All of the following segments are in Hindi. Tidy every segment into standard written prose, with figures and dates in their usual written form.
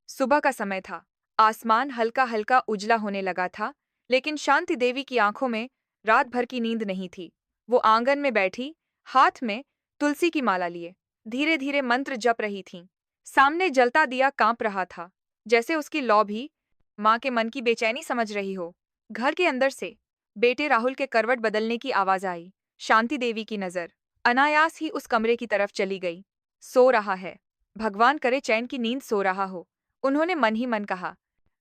सुबह का समय था। आसमान हल्का हल्का उजला होने लगा था, लेकिन शांति देवी की आंखों में रात भर की नींद नहीं थी। वो आंगन में बैठी, हाथ में तुलसी की माला लिए धीरे धीरे मंत्र जप रही थीं। सामने जलता दिया कांप रहा था, जैसे उसकी लौ भी माँ के मन की बेचैनी समझ रही हो। घर के अंदर से बेटे राहुल के करवट बदलने की आवाज आई। शांति देवी की नजर अनायास ही उस कमरे की तरफ चली गई। सो रहा है। भगवान करे चैन की नींद सो रहा हो, उन्होंने मन ही मन कहा।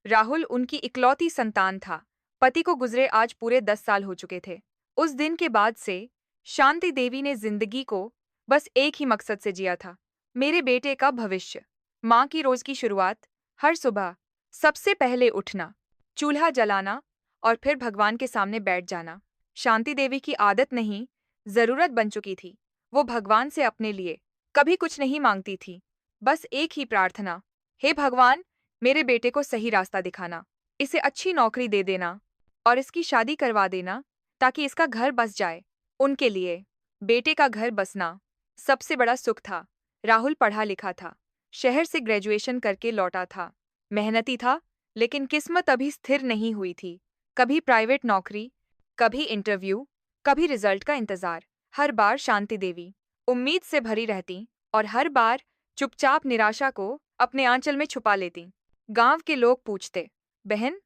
राहुल उनकी इकलौती संतान था। पति को गुजरे आज पूरे 10 साल हो चुके थे। उस दिन के बाद से शांति देवी ने जिंदगी को बस एक ही मकसद से जिया था, मेरे बेटे का भविष्य। माँ की रोज की शुरुआत, हर सुबह सबसे पहले उठना, चूल्हा जलाना और फिर भगवान के सामने बैठ जाना शांति देवी की आदत नहीं, जरूरत बन चुकी थी। वो भगवान से अपने लिए कभी कुछ नहीं मांगती थी, बस एक ही प्रार्थना, हे भगवान, मेरे बेटे को सही रास्ता दिखाना, इसे अच्छी नौकरी दे देना और इसकी शादी करवा देना ताकि इसका घर बस जाए। उनके लिए बेटे का घर बसना सबसे बड़ा सुख था। राहुल पढ़ा लिखा था, शहर से ग्रेजुएशन करके लौटा था, मेहनती था, लेकिन किस्मत अभी स्थिर नहीं हुई थी। कभी प्राइवेट नौकरी, कभी इंटरव्यू, कभी रिजल्ट का इंतजार। हर बार शांति देवी उम्मीद से भरी रहती और हर बार चुपचाप निराशा को अपने आंचल में छुपा लेती। गांव के लोग पूछते, बहन,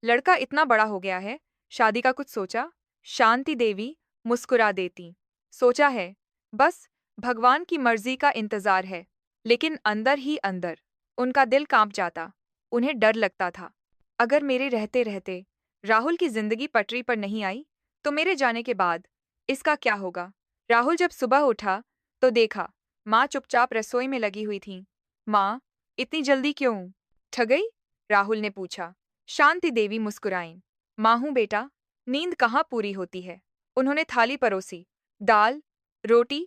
लड़का इतना बड़ा हो गया है, शादी का कुछ सोचा? शांति देवी मुस्कुरा देती, सोचा है, बस भगवान की मर्जी का इंतजार है। लेकिन अंदर ही अंदर उनका दिल कांप जाता। उन्हें डर लगता था, अगर मेरे रहते रहते राहुल की जिंदगी पटरी पर नहीं आई, तो मेरे जाने के बाद इसका क्या होगा? राहुल जब सुबह उठा तो देखा माँ चुपचाप रसोई में लगी हुई थी। माँ, इतनी जल्दी क्यों? ठग गई? राहुल ने पूछा। शांति देवी मुस्कुराईं। माँ हूँ बेटा, नींद कहाँ पूरी होती है। उन्होंने थाली परोसी, दाल, रोटी,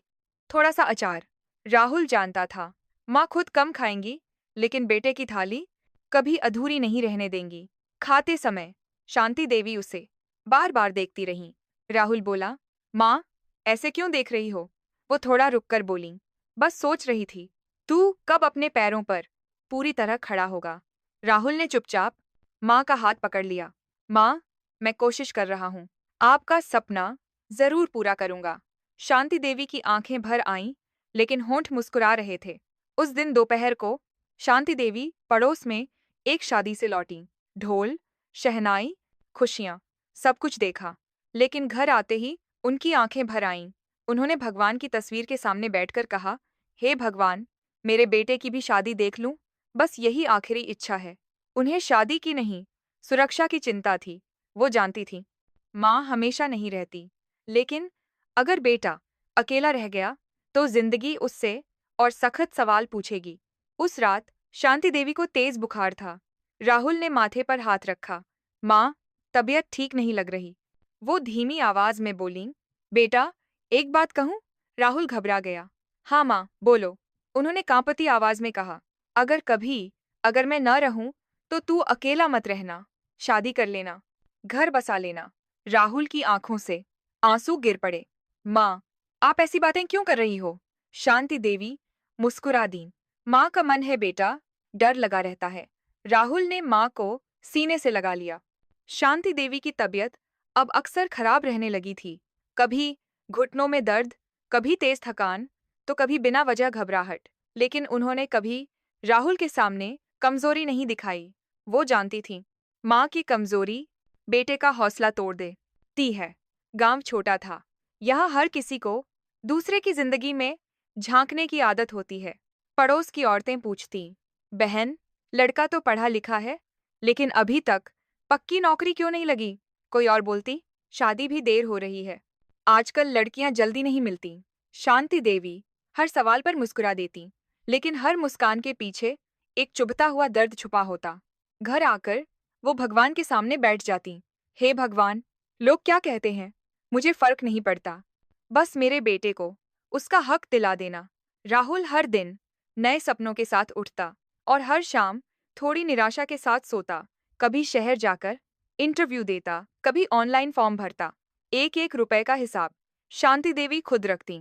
थोड़ा सा अचार। राहुल जानता था माँ खुद कम खाएंगी, लेकिन बेटे की थाली कभी अधूरी नहीं रहने देंगी। खाते समय शांति देवी उसे बार बार देखती रहीं। राहुल बोला, माँ, ऐसे क्यों देख रही हो? वो थोड़ा रुककर बोली, बस सोच रही थी, तू कब अपने पैरों पर पूरी तरह खड़ा होगा? राहुल ने चुपचाप माँ का हाथ पकड़ लिया। माँ, मैं कोशिश कर रहा हूँ, आपका सपना जरूर पूरा करूंगा। शांति देवी की आंखें भर आईं, लेकिन होंठ मुस्कुरा रहे थे। उस दिन दोपहर को शांति देवी पड़ोस में एक शादी से लौटी। ढोल, शहनाई, खुशियां, सब कुछ देखा, लेकिन घर आते ही उनकी आंखें भर आईं। उन्होंने भगवान की तस्वीर के सामने बैठकर कहा, हे भगवान, मेरे बेटे की भी शादी देख लूं, बस यही आखिरी इच्छा है। उन्हें शादी की नहीं, सुरक्षा की चिंता थी। वो जानती थी माँ हमेशा नहीं रहती, लेकिन अगर बेटा अकेला रह गया तो जिंदगी उससे और सख्त सवाल पूछेगी। उस रात शांति देवी को तेज बुखार था। राहुल ने माथे पर हाथ रखा। माँ, तबीयत ठीक नहीं लग रही। वो धीमी आवाज में बोली, बेटा, एक बात कहूं? राहुल घबरा गया। हाँ माँ, बोलो, उन्होंने कांपती आवाज में कहा। अगर मैं न रहूं, तो तू अकेला मत रहना, शादी कर लेना, घर बसा लेना। राहुल की आंखों से आंसू गिर पड़े। माँ, आप ऐसी बातें क्यों कर रही हो? शांति देवी मुस्कुरा दी। माँ का मन है बेटा, डर लगा रहता है। राहुल ने माँ को सीने से लगा लिया। शांति देवी की तबीयत अब अक्सर खराब रहने लगी थी। कभी घुटनों में दर्द, कभी तेज थकान, तो कभी बिना वजह घबराहट। लेकिन उन्होंने कभी राहुल के सामने कमजोरी नहीं दिखाई। वो जानती थी माँ की कमजोरी बेटे का हौसला तोड़ देती है। गांव छोटा था, यहाँ हर किसी को दूसरे की जिंदगी में झांकने की आदत होती है। पड़ोस की औरतें पूछती, बहन, लड़का तो पढ़ा लिखा है, लेकिन अभी तक पक्की नौकरी क्यों नहीं लगी? कोई और बोलती, शादी भी देर हो रही है, आजकल लड़कियां जल्दी नहीं मिलती। शांति देवी हर सवाल पर मुस्कुरा देती, लेकिन हर मुस्कान के पीछे एक चुभता हुआ दर्द छुपा होता। घर आकर वो भगवान के सामने बैठ जाती। हे भगवान, लोग क्या कहते हैं, मुझे फर्क नहीं पड़ता, बस मेरे बेटे को उसका हक दिला देना। राहुल हर दिन नए सपनों के साथ उठता और हर शाम थोड़ी निराशा के साथ सोता। कभी शहर जाकर इंटरव्यू देता, कभी ऑनलाइन फॉर्म भरता। एक एक रुपए का हिसाब शांति देवी खुद रखती।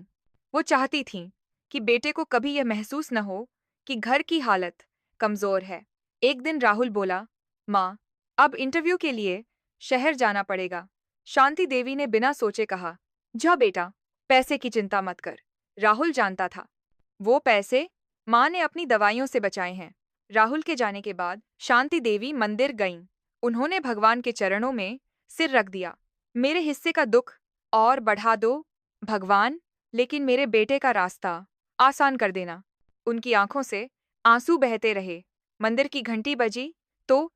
वो चाहती थीं कि बेटे को कभी यह महसूस न हो कि घर की हालत कमजोर है। एक दिन राहुल बोला, माँ, अब इंटरव्यू के लिए शहर जाना पड़ेगा। शांति देवी ने बिना सोचे कहा, जा बेटा, पैसे की चिंता मत कर। राहुल जानता था, वो पैसे माँ ने अपनी दवाइयों से बचाए हैं। राहुल के जाने के बाद शांति देवी मंदिर गईं। उन्होंने भगवान के चरणों में सिर रख दिया। मेरे हिस्से का दुख और बढ़ा दो भगवान, लेकिन मेरे बेटे का रास्ता आसान कर देना। उनकी आंखों से आंसू बहते रहे। मंदिर की घंटी बजी तो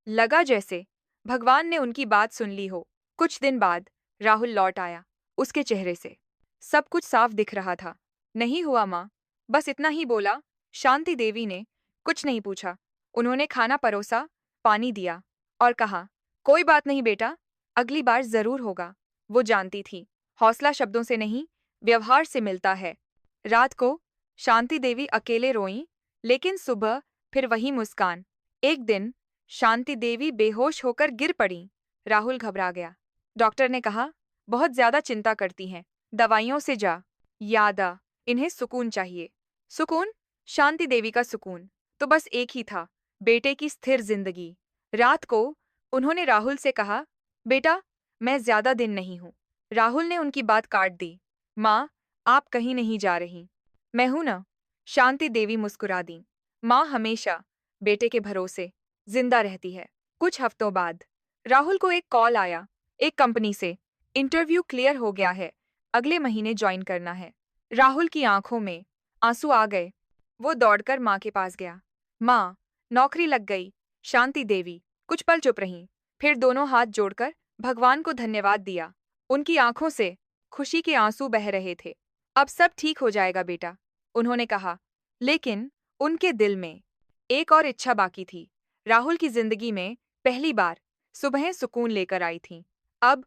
लगा जैसे भगवान ने उनकी बात सुन ली हो। कुछ दिन बाद राहुल लौट आया। उसके चेहरे से सब कुछ साफ दिख रहा था। नहीं हुआ माँ, बस इतना ही बोला। शांति देवी ने कुछ नहीं पूछा। उन्होंने खाना परोसा, पानी दिया और कहा, कोई बात नहीं बेटा, अगली बार जरूर होगा। वो जानती थी, हौसला शब्दों से नहीं, व्यवहार से मिलता है। रात को शांति देवी अकेले रोईं, लेकिन सुबह फिर वही मुस्कान। एक दिन शांति देवी बेहोश होकर गिर पड़ी। राहुल घबरा गया। डॉक्टर ने कहा, बहुत ज्यादा चिंता करती हैं, दवाइयों से जा। याद आ, इन्हें सुकून चाहिए। सुकून? शांति देवी का सुकून तो बस एक ही था, बेटे की स्थिर जिंदगी। रात को उन्होंने राहुल से कहा, बेटा, मैं ज्यादा दिन नहीं हूं। राहुल ने उनकी बात काट दी। माँ, आप कहीं नहीं जा रही। मैं हूं ना। शांति देवी मुस्कुरा दी। माँ हमेशा बेटे के भरोसे जिंदा रहती है। कुछ हफ्तों बाद राहुल को एक कॉल आया, एक कंपनी से। इंटरव्यू क्लियर हो गया है, अगले महीने ज्वाइन करना है। राहुल की आंखों में आंसू आ गए। वो दौड़कर माँ के पास गया। माँ, नौकरी लग गई। शांति देवी कुछ पल चुप रहीं, फिर दोनों हाथ जोड़कर भगवान को धन्यवाद दिया। उनकी आंखों से खुशी के आंसू बह रहे थे। अब सब ठीक हो जाएगा बेटा, उन्होंने कहा। लेकिन उनके दिल में एक और इच्छा बाकी थी। राहुल की जिंदगी में पहली बार सुबहें सुकून लेकर आई थीं। अब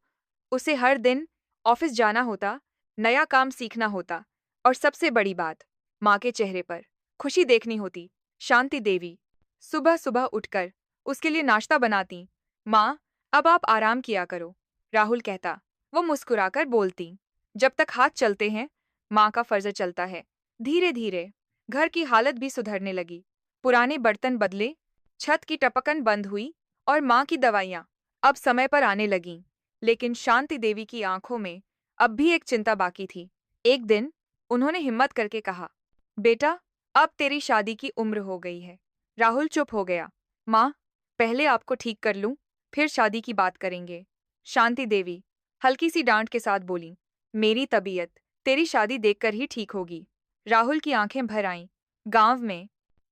उसे हर दिन ऑफिस जाना होता, नया काम सीखना होता और सबसे बड़ी बात, माँ के चेहरे पर खुशी देखनी होती। शांति देवी सुबह सुबह उठकर उसके लिए नाश्ता बनाती। माँ, अब आप आराम किया करो, राहुल कहता। वो मुस्कुराकर बोलती, जब तक हाथ चलते हैं, माँ का फर्ज चलता है। धीरे धीरे घर की हालत भी सुधरने लगी। पुराने बर्तन बदले, छत की टपकन बंद हुई और माँ की दवाइयाँ अब समय पर आने लगीं। लेकिन शांति देवी की आंखों में अब भी एक चिंता बाकी थी। एक दिन उन्होंने हिम्मत करके कहा, बेटा, अब तेरी शादी की उम्र हो गई है। राहुल चुप हो गया। माँ, पहले आपको ठीक कर लूं, फिर शादी की बात करेंगे। शांति देवी हल्की सी डांट के साथ बोली, मेरी तबीयत तेरी शादी देखकर ही ठीक होगी। राहुल की आंखें भर आईं। गांव में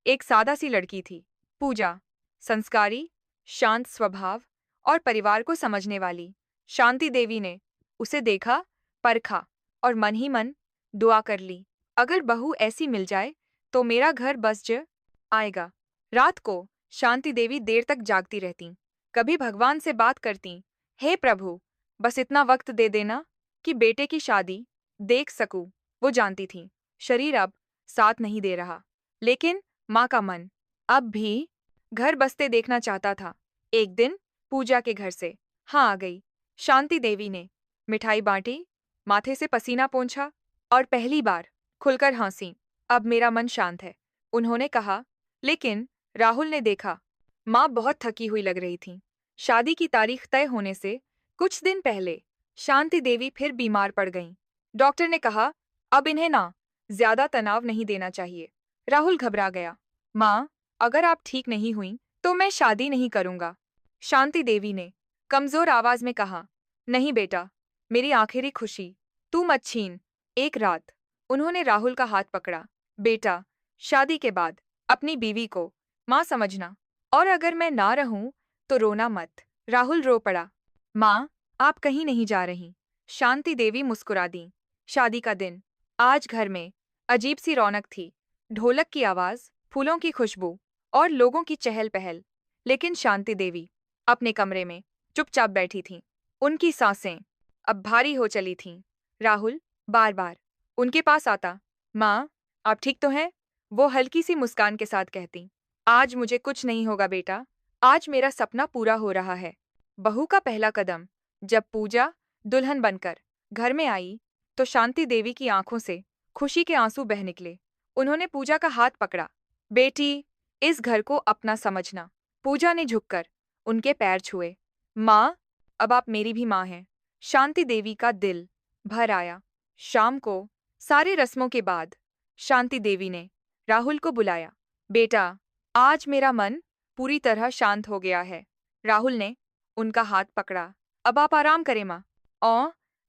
एक सादा सी लड़की थी, पूजा, संस्कारी, शांत स्वभाव और परिवार को समझने वाली। शांति देवी ने उसे देखा, परखा और मन ही मन दुआ कर ली, अगर बहू ऐसी मिल जाए तो मेरा घर बस ज आएगा। रात को शांति देवी देर तक जागती रहती, कभी भगवान से बात करती, हे प्रभु, बस इतना वक्त दे देना कि बेटे की शादी देख सकूं। वो जानती थी, शरीर अब साथ नहीं दे रहा, लेकिन माँ का मन अब भी घर बसते देखना चाहता था। एक दिन पूजा के घर से हाँ आ गई। शांति देवी ने मिठाई बांटी, माथे से पसीना पोंछा और पहली बार खुलकर हंसी। अब मेरा मन शांत है, उन्होंने कहा। लेकिन राहुल ने देखा, माँ बहुत थकी हुई लग रही थी। शादी की तारीख तय होने से कुछ दिन पहले शांति देवी फिर बीमार पड़ गईं। डॉक्टर ने कहा, अब इन्हें ना ज्यादा तनाव नहीं देना चाहिए। राहुल घबरा गया। माँ, अगर आप ठीक नहीं हुई तो मैं शादी नहीं करूंगा। शांति देवी ने कमजोर आवाज में कहा, नहीं बेटा, मेरी आखिरी खुशी तू मत छीन। एक रात उन्होंने राहुल का हाथ पकड़ा, बेटा, शादी के बाद अपनी बीवी को माँ समझना, और अगर मैं ना रहूं तो रोना मत। राहुल रो पड़ा। माँ, आप कहीं नहीं जा रही। शांति देवी मुस्कुरा दी। शादी का दिन। आज घर में अजीब सी रौनक थी, ढोलक की आवाज, फूलों की खुशबू और लोगों की चहल पहल। लेकिन शांति देवी अपने कमरे में चुपचाप बैठी थीं। उनकी सांसें अब भारी हो चली थीं। राहुल बार बार उनके पास आता, माँ, आप ठीक तो हैं? वो हल्की सी मुस्कान के साथ कहती, आज मुझे कुछ नहीं होगा बेटा, आज मेरा सपना पूरा हो रहा है। बहू का पहला कदम। जब पूजा दुल्हन बनकर घर में आई तो शांति देवी की आंखों से खुशी के आंसू बह निकले। उन्होंने पूजा का हाथ पकड़ा, बेटी, इस घर को अपना समझना। पूजा ने झुककर उनके पैर छुए। माँ, अब आप मेरी भी माँ हैं। शांति देवी का दिल भर आया। शाम को सारे रस्मों के बाद शांति देवी ने राहुल को बुलाया। बेटा, आज मेरा मन पूरी तरह शांत हो गया है। राहुल ने उनका हाथ पकड़ा। अब आप आराम करें माँ।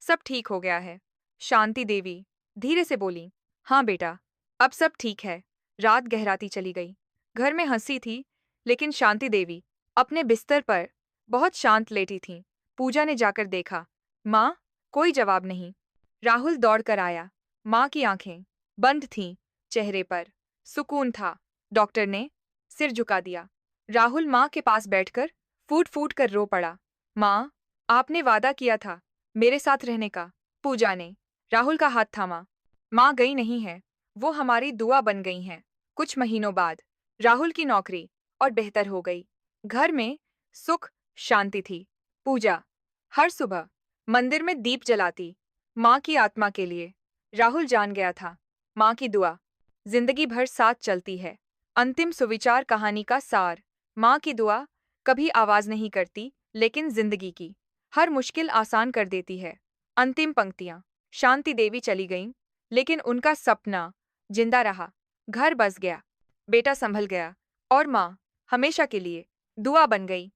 सब ठीक हो गया है। शांति देवी धीरे से बोली। हाँ बेटा, अब सब ठीक है। रात गहराती चली गई। घर में हंसी थी, लेकिन शांति देवी अपने बिस्तर पर बहुत शांत लेटी थीं। पूजा ने जाकर देखा। माँ, कोई जवाब नहीं। राहुल दौड़कर आया। माँ की आंखें बंद थीं, चेहरे पर सुकून था। डॉक्टर ने सिर झुका दिया। राहुल माँ के पास बैठकर फूट फूट कर रो पड़ा। माँ, आपने वादा किया था मेरे साथ रहने का। पूजा ने राहुल का हाथ थामा। माँ गई नहीं है, वो हमारी दुआ बन गई हैं। कुछ महीनों बाद राहुल की नौकरी और बेहतर हो गई। घर में सुख शांति थी। पूजा हर सुबह मंदिर में दीप जलाती, माँ की आत्मा के लिए। राहुल जान गया था, माँ की दुआ जिंदगी भर साथ चलती है। अंतिम सुविचार कहानी का सार। माँ की दुआ कभी आवाज नहीं करती, लेकिन जिंदगी की हर मुश्किल आसान कर देती है। अंतिम पंक्तियाँ। शांति देवी चली गईं, लेकिन उनका सपना जिंदा रहा। घर बस गया, बेटा संभल गया, और माँ हमेशा के लिए दुआ बन गई।